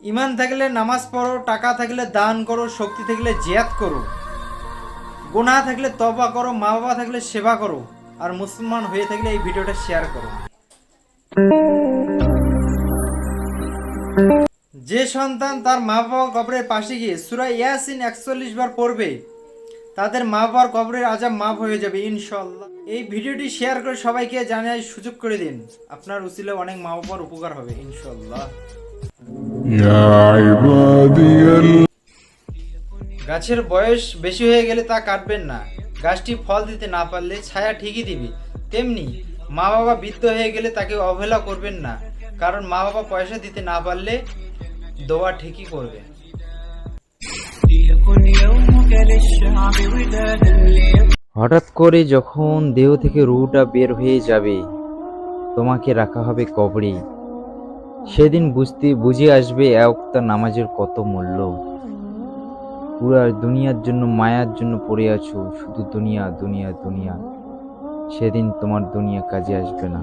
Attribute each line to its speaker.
Speaker 1: ইমান থাকলে নামাজ পড়ো, টাকা থাকলে দান করো, শক্তি থাকলে জিহাদ করো, গুনাহ থাকলে তওবা করো, মা বাবা থাকলে সেবা করো, আর মুসলমান হয়ে থাকলে এই ভিডিওটা শেয়ার করো। যে সন্তান তার মা বাবা কবরের পাশে গিয়ে সূরা ইয়াসিন ৪১ বার পড়বে, তাদের মা বাবার কবরের আযাব মাফ হয়ে যাবে ইনশাআল্লাহ। এই ভিডিওটি শেয়ার করে সবাইকে জানার সুযোগ করে দিন, আপনার উসিলায় অনেক মা বাবার উপকার হবে ইনশাআল্লাহ। গাছের বয়স বেশি হয়ে গেলে তা কাটবেন না। গাছটি ফল দিতে না পারলে ছায়া ঠিকই দিবে। তেমনি মা বাবা বৃদ্ধ হয়ে গেলে তাকে অবহেলা করবেন না, কারণ মা বাবা পয়সা দিতে না পারলে দোয়া ঠিকই করবে।
Speaker 2: হঠাৎ করে যখন দেহ থেকে রুহটা বের হয়ে যাবে, তোমাকে রাখা হবে কবরে। সেদিন বুঝে আসবে এক ওয়াক্ত নামাজের কত মূল্য। পুরা দুনিয়ার জন্য মায়ার জন্য পড়ে আছো, শুধু দুনিয়া দুনিয়া দুনিয়া। সেদিন তোমার দুনিয়া কাজে আসবে না।